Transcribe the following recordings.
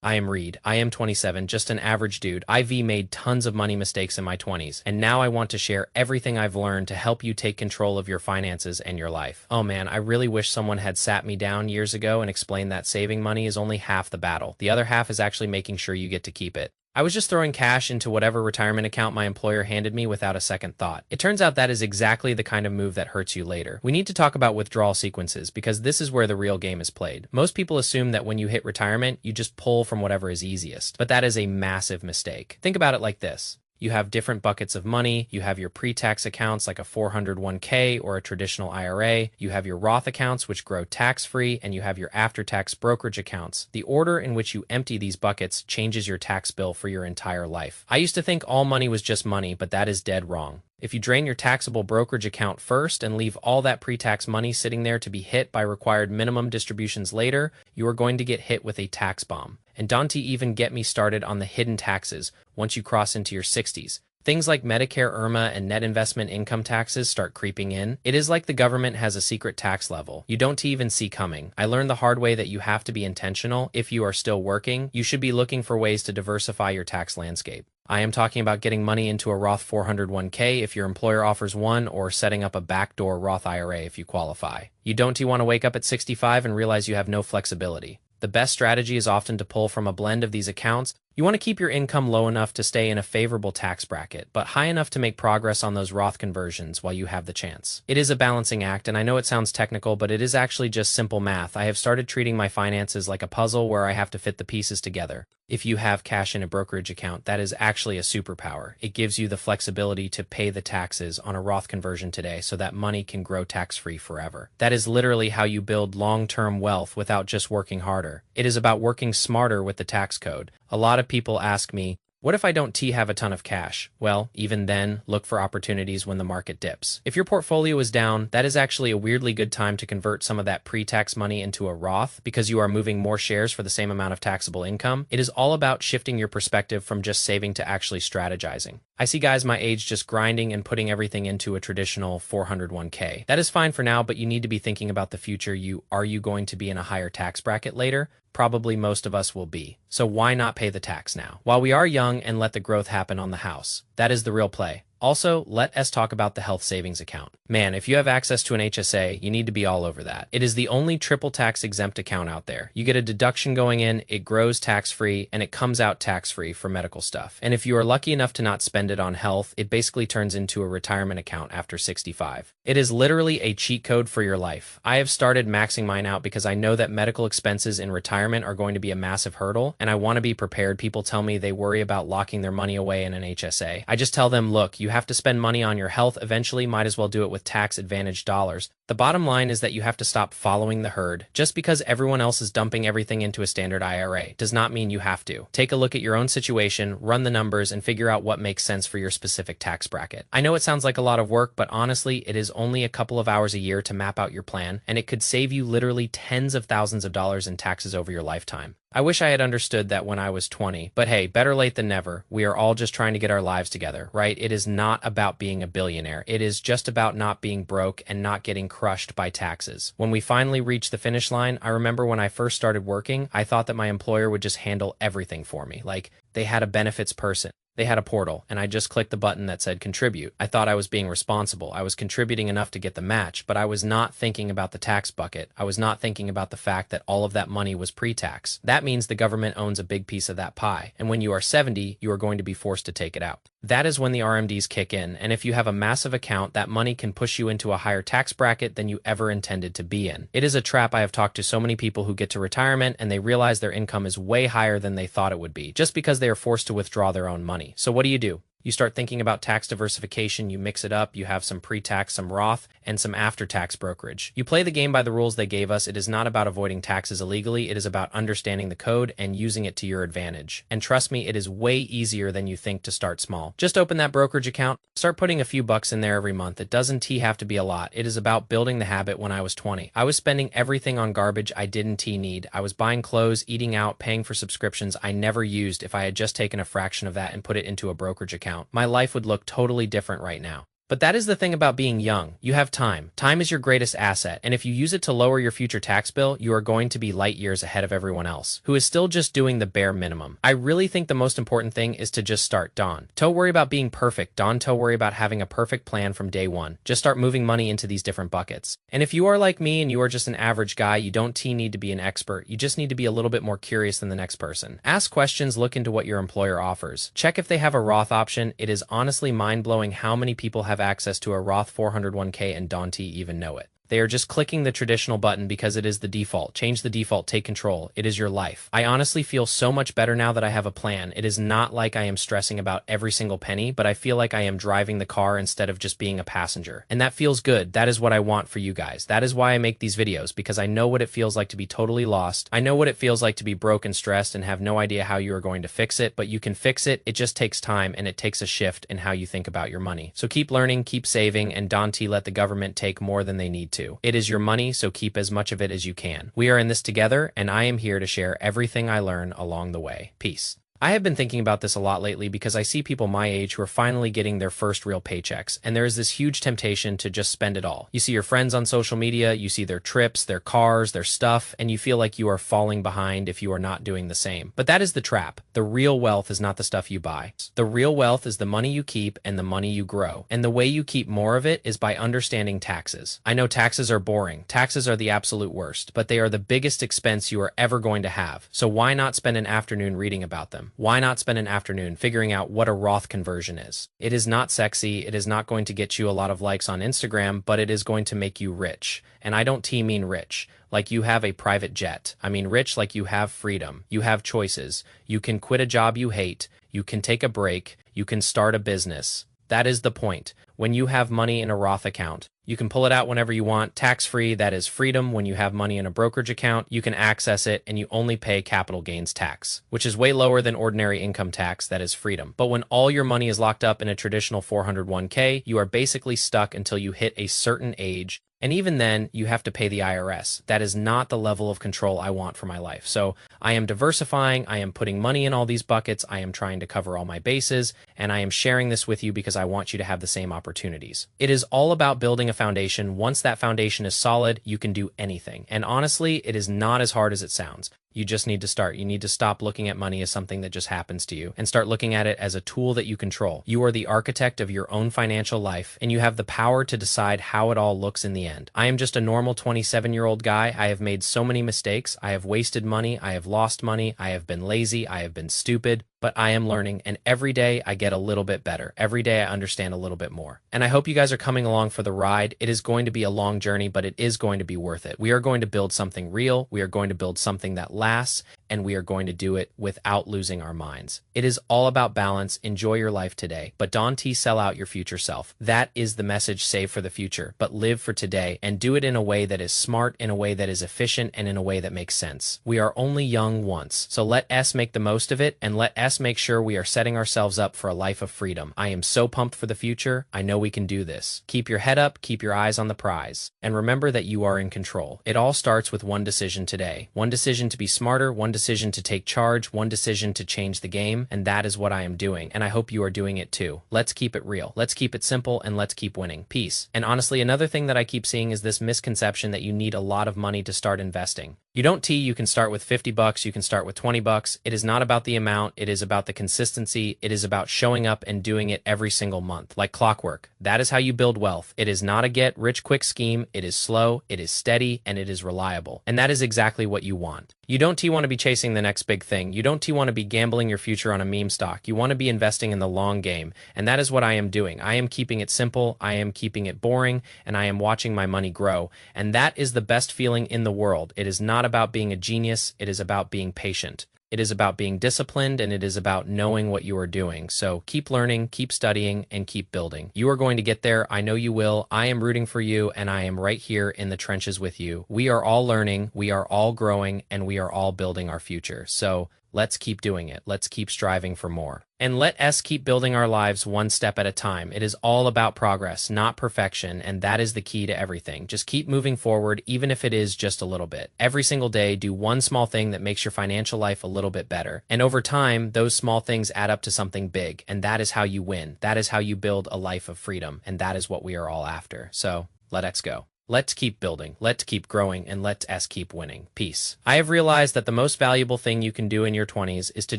I am Reed. I am 27, just an average dude. I've made tons of money mistakes in my 20s, and now I want to share everything I've learned to help you take control of your finances and your life. Oh man, I really wish someone had sat me down years ago and explained that saving money is only half the battle. The other half is actually making sure you get to keep it. I was just throwing cash into whatever retirement account my employer handed me without a second thought. It turns out that is exactly the kind of move that hurts you later. We need to talk about withdrawal sequences because this is where the real game is played. Most people assume that when you hit retirement, you just pull from whatever is easiest, but that is a massive mistake. Think about it like this. You have different buckets of money. You have your pre-tax accounts like a 401k or a traditional IRA. You have your Roth accounts, which grow tax-free, and you have your after-tax brokerage accounts. The order in which you empty these buckets changes your tax bill for your entire life. I used to think all money was just money, but that is dead wrong. If you drain your taxable brokerage account first and leave all that pre-tax money sitting there to be hit by required minimum distributions later, you are going to get hit with a tax bomb. And don't even get me started on the hidden taxes once you cross into your 60s. Things like Medicare, IRMA, and net investment income taxes start creeping in. It is like the government has a secret tax level you don't even see coming. I learned the hard way that you have to be intentional. If you are still working, you should be looking for ways to diversify your tax landscape. I am talking about getting money into a Roth 401k if your employer offers one, or setting up a backdoor Roth IRA if you qualify. You don't want to wake up at 65 and realize you have no flexibility. The best strategy is often to pull from a blend of these accounts. You want to keep your income low enough to stay in a favorable tax bracket, but high enough to make progress on those Roth conversions while you have the chance. It is a balancing act, and I know it sounds technical, but it is actually just simple math. I have started treating my finances like a puzzle where I have to fit the pieces together. If you have cash in a brokerage account, that is actually a superpower. It gives you the flexibility to pay the taxes on a Roth conversion today so that money can grow tax-free forever. That is literally how you build long-term wealth without just working harder. It is about working smarter with the tax code. A lot of people ask me, what if I don't have a ton of cash? Well, even then, look for opportunities when the market dips. If your portfolio is down, that is actually a weirdly good time to convert some of that pre-tax money into a Roth because you are moving more shares for the same amount of taxable income. It is all about shifting your perspective from just saving to actually strategizing. I see guys my age just grinding and putting everything into a traditional 401k. That is fine for now, but you need to be thinking about the future. Are you going to be in a higher tax bracket later? Probably most of us will be. So why not pay the tax now, while we are young, and let the growth happen on the house? That is the real play. Also, let us talk about the health savings account. Man, if you have access to an HSA, you need to be all over that. It is the only triple tax exempt account out there. You get a deduction going in, it grows tax-free, and it comes out tax-free for medical stuff. And if you are lucky enough to not spend it on health, it basically turns into a retirement account after 65. It is literally a cheat code for your life. I have started maxing mine out because I know that medical expenses in retirement are going to be a massive hurdle, and I want to be prepared. People tell me they worry about locking their money away in an HSA. I just tell them, look, you have to spend money on your health eventually, might as well do it with tax-advantaged dollars. The bottom line is that you have to stop following the herd. Just because everyone else is dumping everything into a standard IRA does not mean you have to. Take a look at your own situation, run the numbers, and figure out what makes sense for your specific tax bracket. I know it sounds like a lot of work, but honestly, it is only a couple of hours a year to map out your plan, and it could save you literally tens of thousands of dollars in taxes over your lifetime. I wish I had understood that when I was 20, but hey, better late than never. We are all just trying to get our lives together, right? It is not about being a billionaire. It is just about not being broke and not getting crushed by taxes. When we finally reach the finish line, I remember when I first started working, I thought that my employer would just handle everything for me. Like, they had a benefits person. They had a portal, and I just clicked the button that said contribute. I thought I was being responsible. I was contributing enough to get the match, but I was not thinking about the tax bucket. I was not thinking about the fact that all of that money was pre-tax. That means the government owns a big piece of that pie, and when you are 70, you are going to be forced to take it out. That is when the RMDs kick in, and if you have a massive account, that money can push you into a higher tax bracket than you ever intended to be in. It is a trap. I have talked to so many people who get to retirement and they realize their income is way higher than they thought it would be, just because they are forced to withdraw their own money. So what do? You start thinking about tax diversification, you mix it up, you have some pre-tax, some Roth, and some after-tax brokerage. You play the game by the rules they gave us. It is not about avoiding taxes illegally, it is about understanding the code and using it to your advantage. And trust me, it is way easier than you think to start small. Just open that brokerage account, start putting a few bucks in there every month. It doesn't have to be a lot. It is about building the habit. When I was 20, I was spending everything on garbage I didn't need. I was buying clothes, eating out, paying for subscriptions I never used. If I had just taken a fraction of that and put it into a brokerage account, my life would look totally different right now. But that is the thing about being young. You have time. Time is your greatest asset, and if you use it to lower your future tax bill, you are going to be light years ahead of everyone else, who is still just doing the bare minimum. I really think the most important thing is to just start. Don't worry about being perfect. Don't worry about having a perfect plan from day one. Just start moving money into these different buckets. And if you are like me and you are just an average guy, you don't need to be an expert. You just need to be a little bit more curious than the next person. Ask questions, look into what your employer offers. Check if they have a Roth option. It is honestly mind-blowing how many people have access to a Roth 401k and don't even know it. They are just clicking the traditional button because it is the default. Change the default, take control. It is your life. I honestly feel so much better now that I have a plan. It is not like I am stressing about every single penny, but I feel like I am driving the car instead of just being a passenger. And that feels good. That is what I want for you guys. That is why I make these videos, because I know what it feels like to be totally lost. I know what it feels like to be broke and stressed and have no idea how you are going to fix it, but you can fix it. It just takes time, and it takes a shift in how you think about your money. So keep learning, keep saving, and don't let the government take more than they need to. It is your money, so keep as much of it as you can. We are in this together, and I am here to share everything I learn along the way. Peace. I have been thinking about this a lot lately because I see people my age who are finally getting their first real paychecks, and there is this huge temptation to just spend it all. You see your friends on social media, you see their trips, their cars, their stuff, and you feel like you are falling behind if you are not doing the same. But that is the trap. The real wealth is not the stuff you buy. The real wealth is the money you keep and the money you grow. And the way you keep more of it is by understanding taxes. I know taxes are boring. Taxes are the absolute worst, but they are the biggest expense you are ever going to have. So why not spend an afternoon reading about them? Why not spend an afternoon figuring out what a Roth conversion is? It is not sexy. It is not going to get you a lot of likes on Instagram, but it is going to make you rich. And I don't mean rich like you have a private jet. I mean rich like you have freedom. You have choices. You can quit a job you hate. You can take a break. You can start a business. That is the point. When you have money in a Roth account, you can pull it out whenever you want, tax-free. That is freedom. When you have money in a brokerage account, you can access it and you only pay capital gains tax, which is way lower than ordinary income tax. That is freedom. But when all your money is locked up in a traditional 401k, you are basically stuck until you hit a certain age. And even then, you have to pay the IRS. That is not the level of control I want for my life. So I am diversifying. I am putting money in all these buckets. I am trying to cover all my bases. And I am sharing this with you because I want you to have the same opportunities. It is all about building a foundation. Once that foundation is solid, you can do anything. And honestly, it is not as hard as it sounds. You just need to start. You need to stop looking at money as something that just happens to you and start looking at it as a tool that you control. You are the architect of your own financial life, and you have the power to decide how it all looks in the end. I am just a normal 27-year-old guy. I have made so many mistakes. I have wasted money. I have lost money. I have been lazy. I have been stupid. But I am learning, and every day I get a little bit better. Every day I understand a little bit more. And I hope you guys are coming along for the ride. It is going to be a long journey, but it is going to be worth it. We are going to build something real. We are going to build something that lasts, and we are going to do it without losing our minds. It is all about balance. Enjoy your life today, but don't sell out your future self. That is the message. Save for the future, but live for today, and do it in a way that is smart, in a way that is efficient, and in a way that makes sense. We are only young once, so let us make the most of it, and let us make sure we are setting ourselves up for a life of freedom. I am so pumped for the future. I know we can do this. Keep your head up, keep your eyes on the prize, and remember that you are in control. It all starts with one decision today. One decision to be smarter, one decision to take charge, one decision to change the game, and that is what I am doing, and I hope you are doing it too. Let's keep it real. Let's keep it simple, and let's keep winning. Peace. And honestly, another thing that I keep seeing is this misconception that you need a lot of money to start investing. You can start with $50, you can start with $20. It is not about the amount, it is about the consistency. It is about showing up and doing it every single month, like clockwork. That is how you build wealth. It is not a get-rich-quick scheme. It is slow, it is steady, and it is reliable. And that is exactly what you want. You don't want to be chasing the next big thing. You don't want to be gambling your future on a meme stock. You want to be investing in the long game. And that is what I am doing. I am keeping it simple. I am keeping it boring. And I am watching my money grow. And that is the best feeling in the world. It is not about being a genius. It is about being patient. It is about being disciplined, and it is about knowing what you are doing. So keep learning, keep studying, and keep building. You are going to get there. I know you will. I am rooting for you, and I am right here in the trenches with you. We are all learning, we are all growing, and we are all building our future. So Let's keep doing it. Let's keep striving for more. And let us keep building our lives one step at a time. It is all about progress, not perfection, and that is the key to everything. Just keep moving forward, even if it is just a little bit. Every single day, do one small thing that makes your financial life a little bit better. And over time, those small things add up to something big, and that is how you win. That is how you build a life of freedom, and that is what we are all after. So, let us go. Let's keep building, let's keep growing, and let us keep winning. Peace. I have realized that the most valuable thing you can do in your 20s is to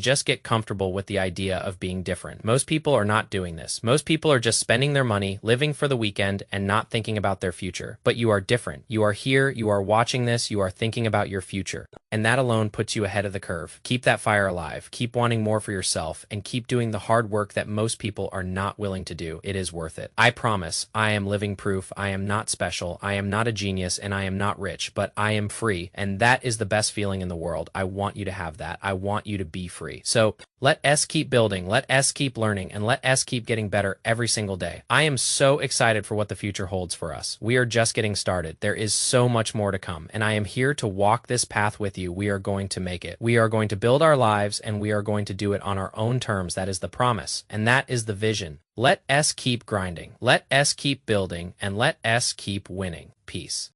just get comfortable with the idea of being different. Most people are not doing this. Most people are just spending their money, living for the weekend, and not thinking about their future. But you are different. You are here, you are watching this, you are thinking about your future. And that alone puts you ahead of the curve. Keep that fire alive, keep wanting more for yourself, and keep doing the hard work that most people are not willing to do. It is worth it. I promise, I am living proof. I am not special. I am not a genius, and I am not rich, but I am free, and that is the best feeling in the world. I want you to have that. I want you to be free. So let us keep building, let us keep learning, and let us keep getting better every single day. I am so excited for what the future holds for us. We are just getting started. There is so much more to come, and I am here to walk this path with you. We are going to make it. We are going to build our lives, and we are going to do it on our own terms. That is the promise, and that is the vision. Let us keep grinding. Let us keep building, and let us keep winning. Peace.